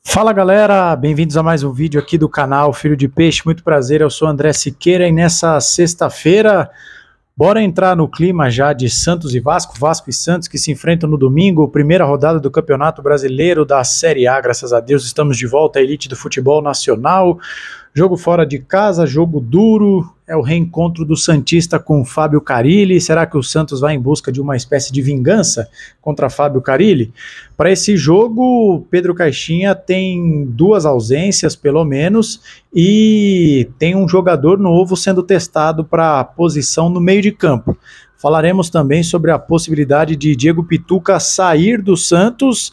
Fala galera, bem-vindos a mais um vídeo aqui do canal Filho de Peixe, muito prazer, eu sou André Siqueira e nessa sexta-feira, bora entrar no clima já de Santos e Vasco, Vasco e Santos que se enfrentam no domingo, primeira rodada do Campeonato Brasileiro da Série A, graças a Deus estamos de volta à elite do futebol nacional, jogo fora de casa, jogo duro, é o reencontro do Santista com Fábio Carille. Será que o Santos vai em busca de uma espécie de vingança contra Fábio Carille? Para esse jogo, Pedro Caixinha tem duas ausências, pelo menos, e tem um jogador novo sendo testado para a posição no meio de campo. Falaremos também sobre a possibilidade de Diego Pituca sair do Santos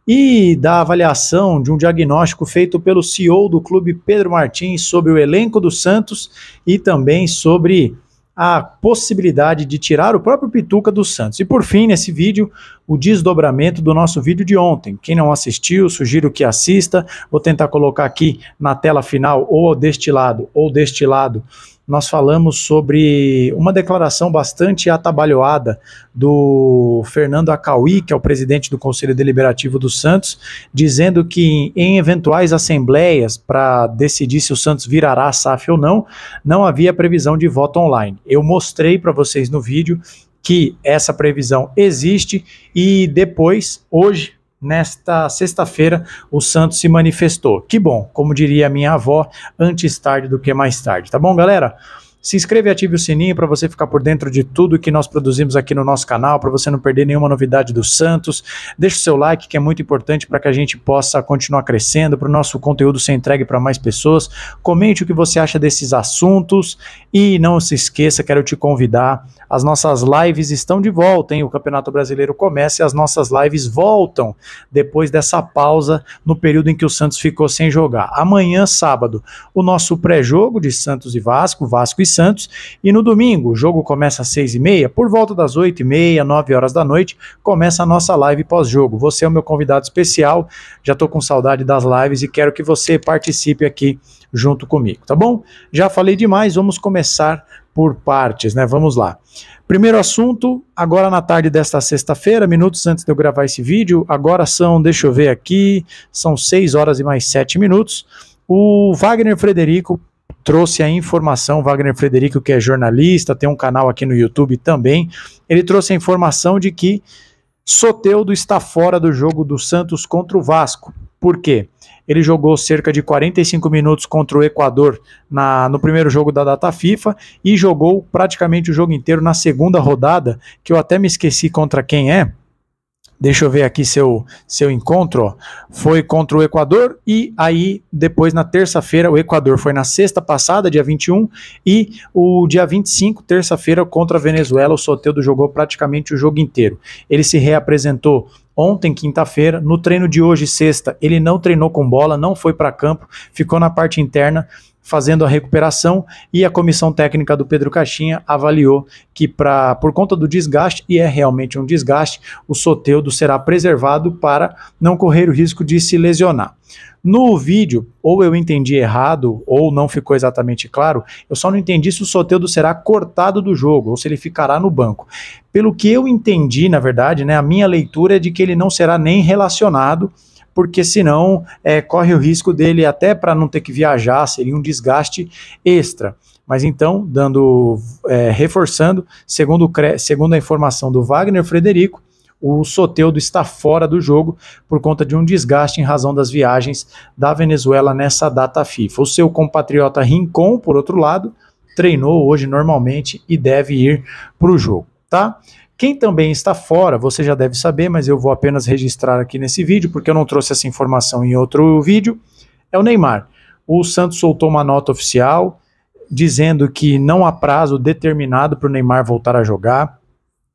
e da avaliação de um diagnóstico feito pelo CEO do clube, Pedro Martins, sobre o elenco do Santos e também sobre a possibilidade de tirar o próprio Pituca do Santos. E por fim, nesse vídeo, o desdobramento do nosso vídeo de ontem. Quem não assistiu, sugiro que assista. Vou tentar colocar aqui na tela final, ou deste lado, nós falamos sobre uma declaração bastante atabalhoada do Fernando Acauí, que é o presidente do Conselho Deliberativo do Santos, dizendo que em eventuais assembleias para decidir se o Santos virará a SAF ou não, não havia previsão de voto online. Eu mostrei para vocês no vídeo que essa previsão existe e depois, hoje, nesta sexta-feira, o Santos se manifestou. Que bom, como diria a minha avó, antes tarde do que mais tarde. Tá bom, galera? Se inscreva e ative o sininho para você ficar por dentro de tudo que nós produzimos aqui no nosso canal, para você não perder nenhuma novidade do Santos. Deixe o seu like, que é muito importante para que a gente possa continuar crescendo, para o nosso conteúdo ser entregue para mais pessoas. Comente o que você acha desses assuntos e não se esqueça, quero te convidar, as nossas lives estão de volta, hein? O Campeonato Brasileiro começa e as nossas lives voltam depois dessa pausa no período em que o Santos ficou sem jogar. Amanhã, sábado, o nosso pré-jogo de Santos e Vasco, Vasco e Santos, e no domingo, o jogo começa às 6h30, por volta das 8h30, 9 horas da noite, começa a nossa live pós-jogo. Você é o meu convidado especial, já estou com saudade das lives e quero que você participe aqui junto comigo, tá bom? Já falei demais, vamos começar por partes, né? Vamos lá. Primeiro assunto, agora na tarde desta sexta-feira, minutos antes de eu gravar esse vídeo, agora são, deixa eu ver aqui, são 6 horas e mais 7 minutos, o Wagner Frederico trouxe a informação, Wagner Frederico, que é jornalista, tem um canal aqui no YouTube também, ele trouxe a informação de que Soteldo está fora do jogo do Santos contra o Vasco. Por quê? Ele jogou cerca de 45 minutos contra o Equador no primeiro jogo da data FIFA e jogou praticamente o jogo inteiro na segunda rodada, que eu até me esqueci contra quem é. Deixa eu ver aqui seu encontro, ó. Foi contra o Equador e aí depois na terça-feira, o Equador foi na sexta passada, dia 21, e o dia 25, terça-feira, contra a Venezuela, o Soteldo jogou praticamente o jogo inteiro. Ele se reapresentou ontem, quinta-feira, no treino de hoje, sexta, ele não treinou com bola, não foi para campo, ficou na parte interna, fazendo a recuperação, e a comissão técnica do Pedro Caixinha avaliou que por conta do desgaste, e é realmente um desgaste, o Soteldo será preservado para não correr o risco de se lesionar. No vídeo, ou eu entendi errado, ou não ficou exatamente claro, eu só não entendi se o Soteldo será cortado do jogo, ou se ele ficará no banco. Pelo que eu entendi, na verdade, né, a minha leitura é de que ele não será nem relacionado, porque senão corre o risco dele, até para não ter que viajar, seria um desgaste extra. Mas então, reforçando, segundo a informação do Wagner Frederico, o Soteldo está fora do jogo por conta de um desgaste em razão das viagens da Venezuela nessa data FIFA. O seu compatriota Rincon, por outro lado, treinou hoje normalmente e deve ir para o jogo, tá? Quem também está fora, você já deve saber, mas eu vou apenas registrar aqui nesse vídeo, porque eu não trouxe essa informação em outro vídeo, é o Neymar. O Santos soltou uma nota oficial dizendo que não há prazo determinado para o Neymar voltar a jogar.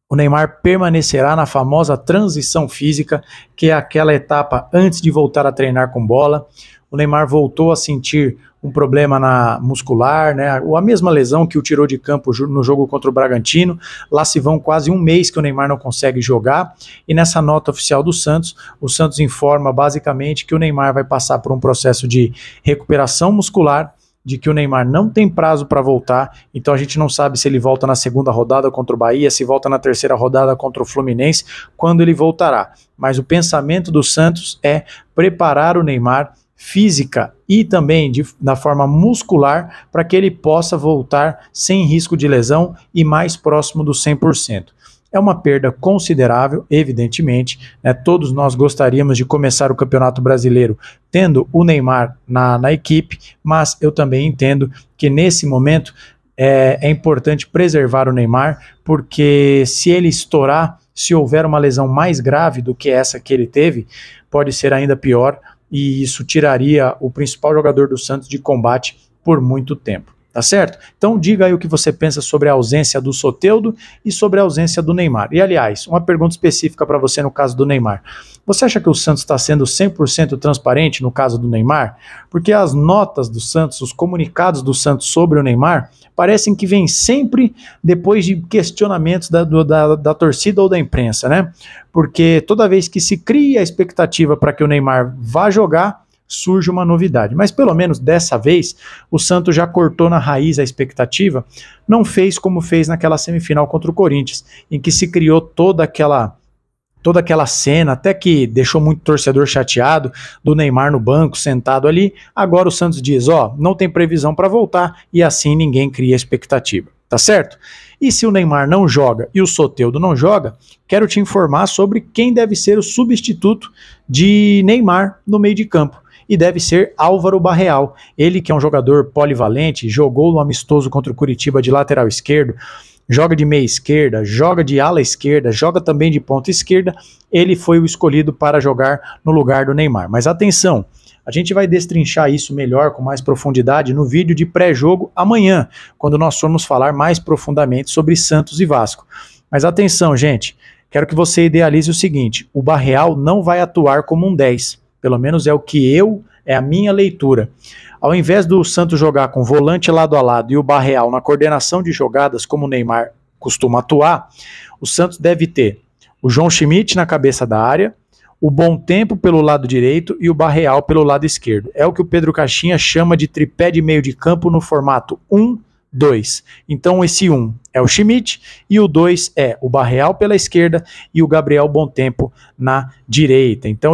O Neymar permanecerá na famosa transição física, que é aquela etapa antes de voltar a treinar com bola. O Neymar voltou a sentir um problema muscular, né? A mesma lesão que o tirou de campo no jogo contra o Bragantino. Lá se vão quase um mês que o Neymar não consegue jogar, e nessa nota oficial do Santos, o Santos informa basicamente que o Neymar vai passar por um processo de recuperação muscular de que o Neymar não tem prazo para voltar, então a gente não sabe se ele volta na segunda rodada contra o Bahia, se volta na terceira rodada contra o Fluminense, quando ele voltará. Mas o pensamento do Santos é preparar o Neymar física e também da forma muscular para que ele possa voltar sem risco de lesão e mais próximo do 100%. É uma perda considerável, evidentemente, né? Todos nós gostaríamos de começar o Campeonato Brasileiro tendo o Neymar na equipe, mas eu também entendo que nesse momento é importante preservar o Neymar, porque se ele estourar, se houver uma lesão mais grave do que essa que ele teve, pode ser ainda pior, e isso tiraria o principal jogador do Santos de combate por muito tempo. Tá certo? Então diga aí o que você pensa sobre a ausência do Soteldo e sobre a ausência do Neymar. E aliás, uma pergunta específica para você no caso do Neymar. Você acha que o Santos está sendo 100% transparente no caso do Neymar? Porque as notas do Santos, os comunicados do Santos sobre o Neymar, parecem que vêm sempre depois de questionamentos da torcida ou da imprensa, né? Porque toda vez que se cria a expectativa para que o Neymar vá jogar, surge uma novidade, mas pelo menos dessa vez o Santos já cortou na raiz a expectativa, não fez como fez naquela semifinal contra o Corinthians, em que se criou toda aquela cena, até que deixou muito torcedor chateado, do Neymar no banco, sentado ali. Agora o Santos diz, não tem previsão para voltar, e assim ninguém cria expectativa, tá certo? E se o Neymar não joga e o Soteldo não joga, quero te informar sobre quem deve ser o substituto de Neymar no meio de campo. E deve ser Álvaro Barreal, ele que é um jogador polivalente, jogou no amistoso contra o Curitiba de lateral esquerdo, joga de meia esquerda, joga de ala esquerda, joga também de ponta esquerda, ele foi o escolhido para jogar no lugar do Neymar. Mas atenção, a gente vai destrinchar isso melhor, com mais profundidade, no vídeo de pré-jogo amanhã, quando nós formos falar mais profundamente sobre Santos e Vasco. Mas atenção, gente, quero que você idealize o seguinte, o Barreal não vai atuar como um 10, pelo menos é a minha leitura. Ao invés do Santos jogar com volante lado a lado e o Barreal na coordenação de jogadas, como o Neymar costuma atuar, o Santos deve ter o João Schmidt na cabeça da área, o Bom Tempo pelo lado direito e o Barreal pelo lado esquerdo. É o que o Pedro Caixinha chama de tripé de meio de campo no formato 1-2. Então esse 1 é o Schmidt e o 2 é o Barreal pela esquerda e o Gabriel Bom Tempo na direita. Então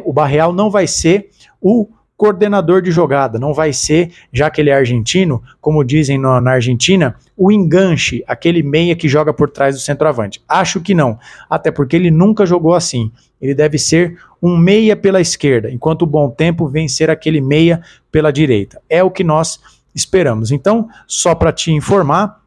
o Barreal não vai ser o coordenador de jogada, não vai ser, já que ele é argentino, como dizem na Argentina, o enganche, aquele meia que joga por trás do centroavante. Acho que não, até porque ele nunca jogou assim. Ele deve ser um meia pela esquerda, enquanto o Bom Tempo vem ser aquele meia pela direita. É o que nós esperamos. Então, só para te informar,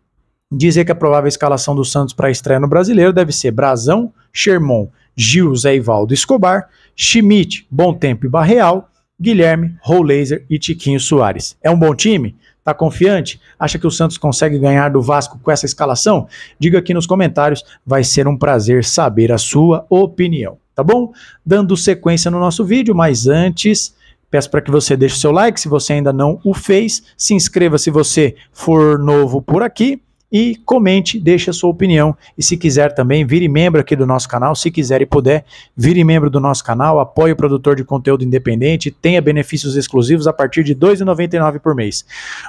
dizer que a provável escalação do Santos para a estreia no Brasileiro deve ser Brazão, Sherman, Gil, Zé Ivaldo, Escobar, Schmidt, Bom Tempo e Barreal, Guilherme, Roulaser e Tiquinho Soares. É um bom time? Tá confiante? Acha que o Santos consegue ganhar do Vasco com essa escalação? Diga aqui nos comentários, vai ser um prazer saber a sua opinião, tá bom? Dando sequência no nosso vídeo, mas antes, peço para que você deixe o seu like se você ainda não o fez, se inscreva se você for novo por aqui, e comente, deixe a sua opinião, e se quiser também, vire membro aqui do nosso canal, se quiser e puder, vire membro do nosso canal, apoie o produtor de conteúdo independente, tenha benefícios exclusivos a partir de R$ 2,99 por mês.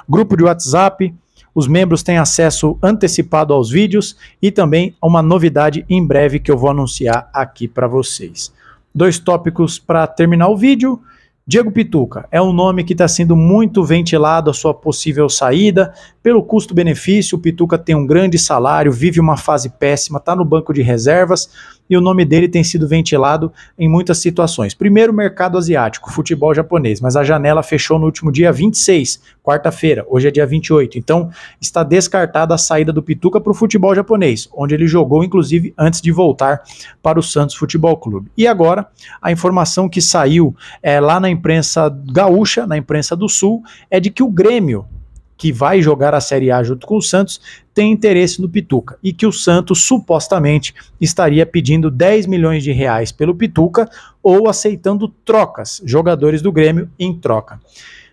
Grupo de WhatsApp, os membros têm acesso antecipado aos vídeos e também a uma novidade em breve que eu vou anunciar aqui para vocês. 2 tópicos para terminar o vídeo. Diego Pituca é um nome que está sendo muito ventilado a sua possível saída. Pelo custo-benefício, o Pituca tem um grande salário, vive uma fase péssima, está no banco de reservas e o nome dele tem sido ventilado em muitas situações. Primeiro, o mercado asiático, futebol japonês, mas a janela fechou no último dia 26, quarta-feira, hoje é dia 28, então está descartada a saída do Pituca para o futebol japonês, onde ele jogou inclusive antes de voltar para o Santos Futebol Clube. E agora, a informação que saiu lá na imprensa gaúcha, na imprensa do Sul, é de que o Grêmio, que vai jogar a Série A junto com o Santos, tem interesse no Pituca e que o Santos supostamente estaria pedindo 10 milhões de reais pelo Pituca ou aceitando trocas, jogadores do Grêmio em troca.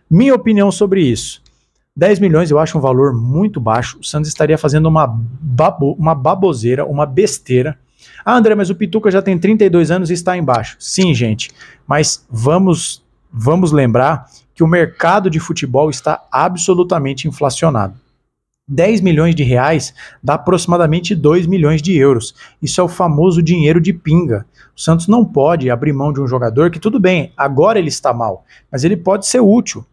Minha opinião sobre isso, 10 milhões eu acho um valor muito baixo, o Santos estaria fazendo uma baboseira, uma besteira. Ah, André, mas o Pituca já tem 32 anos e está embaixo. Sim, gente, mas vamos vamos lembrar que o mercado de futebol está absolutamente inflacionado. 10 milhões de reais dá aproximadamente 2 milhões de euros. Isso é o famoso dinheiro de pinga. O Santos não pode abrir mão de um jogador que, tudo bem, agora ele está mal, mas ele pode ser útil.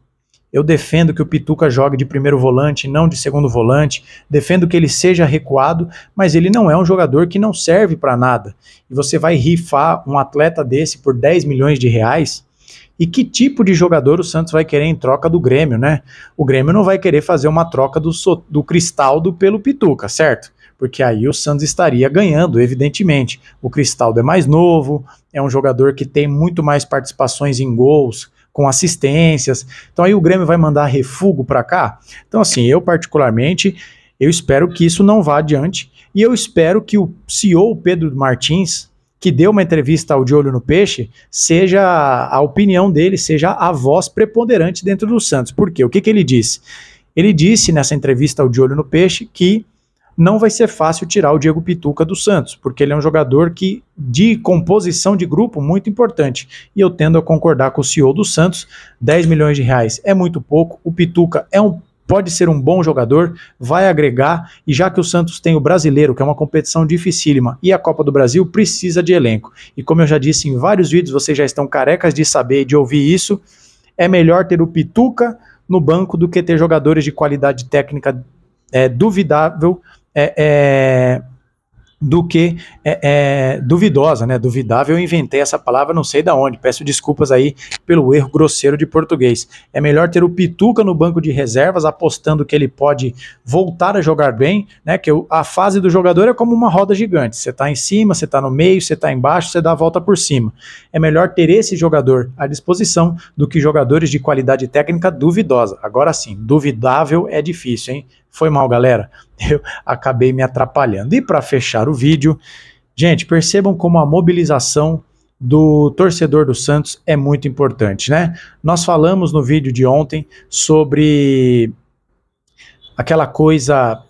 Eu defendo que o Pituca jogue de primeiro volante, não de segundo volante. Defendo que ele seja recuado, mas ele não é um jogador que não serve para nada. E você vai rifar um atleta desse por 10 milhões de reais? E que tipo de jogador o Santos vai querer em troca do Grêmio, né? O Grêmio não vai querer fazer uma troca do Cristaldo pelo Pituca, certo? Porque aí o Santos estaria ganhando, evidentemente. O Cristaldo é mais novo, é um jogador que tem muito mais participações em gols, com assistências. Então aí o Grêmio vai mandar refugo para cá? Então assim, eu particularmente, eu espero que isso não vá adiante e eu espero que o CEO Pedro Martins, que deu uma entrevista ao De Olho no Peixe, seja a opinião dele, seja a voz preponderante dentro do Santos. Por quê? O que ele disse? Ele disse nessa entrevista ao De Olho no Peixe que não vai ser fácil tirar o Diego Pituca do Santos, porque ele é um jogador de composição de grupo muito importante. E eu tendo a concordar com o CEO do Santos, 10 milhões de reais é muito pouco, o Pituca pode ser um bom jogador, vai agregar, e já que o Santos tem o Brasileiro, que é uma competição dificílima, e a Copa do Brasil, precisa de elenco. E como eu já disse em vários vídeos, vocês já estão carecas de saber e de ouvir isso, é melhor ter o Pituca no banco do que ter jogadores de qualidade técnica duvidável, duvidosa, né? Duvidável, eu inventei essa palavra, não sei da onde, peço desculpas aí pelo erro grosseiro de português. É melhor ter o Pituca no banco de reservas, apostando que ele pode voltar a jogar bem, né? Que a fase do jogador é como uma roda gigante, você tá em cima, você tá no meio, você tá embaixo, você dá a volta por cima. É melhor ter esse jogador à disposição do que jogadores de qualidade técnica duvidosa. Agora sim, duvidável é difícil, hein? Foi mal, galera. Eu acabei me atrapalhando. E para fechar o vídeo, gente, percebam como a mobilização do torcedor do Santos é muito importante, né? Nós falamos no vídeo de ontem sobre aquela coisa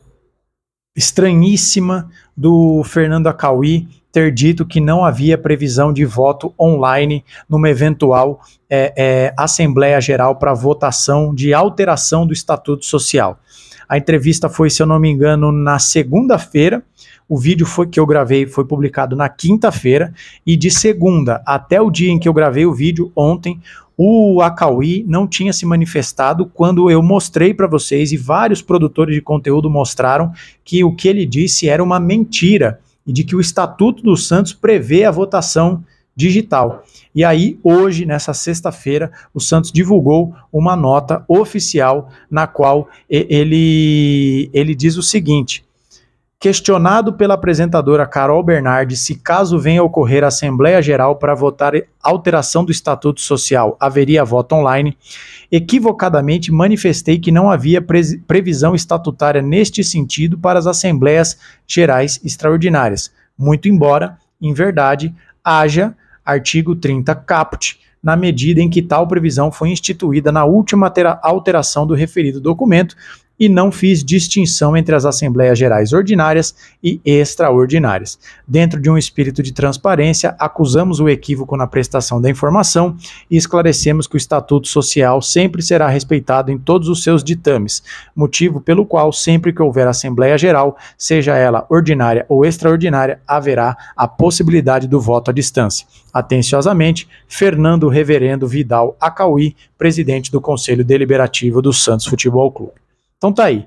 estranhíssima do Fernando Acauí ter dito que não havia previsão de voto online numa eventual Assembleia Geral para votação de alteração do Estatuto Social. A entrevista foi, se eu não me engano, na segunda-feira. O vídeo que eu gravei foi publicado na quinta-feira. E de segunda até o dia em que eu gravei o vídeo, ontem, o Acauí não tinha se manifestado quando eu mostrei para vocês, e vários produtores de conteúdo mostraram que o que ele disse era uma mentira e de que o Estatuto do Santos prevê a votação digital. E aí, hoje, nessa sexta-feira, o Santos divulgou uma nota oficial na qual ele diz o seguinte: questionado pela apresentadora Carol Bernardi se caso venha ocorrer a Assembleia Geral para votar alteração do Estatuto Social, haveria voto online, equivocadamente manifestei que não havia previsão estatutária neste sentido para as Assembleias Gerais Extraordinárias, muito embora, em verdade, haja artigo 30 caput, na medida em que tal previsão foi instituída na última alteração do referido documento, e não fiz distinção entre as Assembleias Gerais Ordinárias e Extraordinárias. Dentro de um espírito de transparência, acusamos o equívoco na prestação da informação e esclarecemos que o Estatuto Social sempre será respeitado em todos os seus ditames, motivo pelo qual, sempre que houver Assembleia Geral, seja ela ordinária ou extraordinária, haverá a possibilidade do voto à distância. Atenciosamente, Fernando Reverendo Vidal Acauí, presidente do Conselho Deliberativo do Santos Futebol Clube. Então tá aí,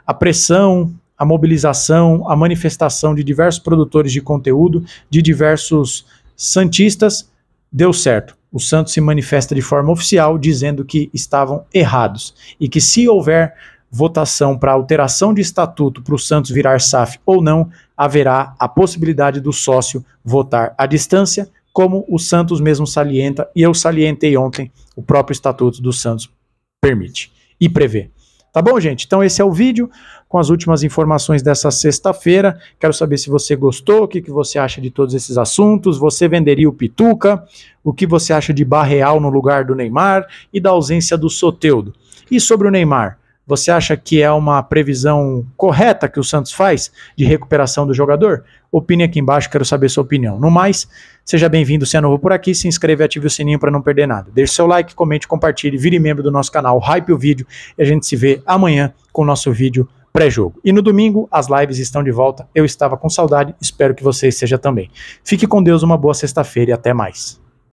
a pressão, a mobilização, a manifestação de diversos produtores de conteúdo, de diversos santistas, deu certo. O Santos se manifesta de forma oficial dizendo que estavam errados e que se houver votação para alteração de estatuto para o Santos virar SAF ou não, haverá a possibilidade do sócio votar à distância, como o Santos mesmo salienta, e eu salientei ontem, o próprio estatuto do Santos permite e prevê. Tá bom, gente? Então esse é o vídeo com as últimas informações dessa sexta-feira. Quero saber se você gostou, o que você acha de todos esses assuntos. Você venderia o Pituca? O que você acha de Barreal no lugar do Neymar e da ausência do Soteldo? E sobre o Neymar, você acha que é uma previsão correta que o Santos faz de recuperação do jogador? Opine aqui embaixo, quero saber sua opinião. No mais, seja bem-vindo, se é novo por aqui, se inscreva e ative o sininho para não perder nada. Deixe seu like, comente, compartilhe, vire membro do nosso canal, hype o vídeo e a gente se vê amanhã com o nosso vídeo pré-jogo. E no domingo, as lives estão de volta. Eu estava com saudade, espero que você esteja também. Fique com Deus, uma boa sexta-feira e até mais.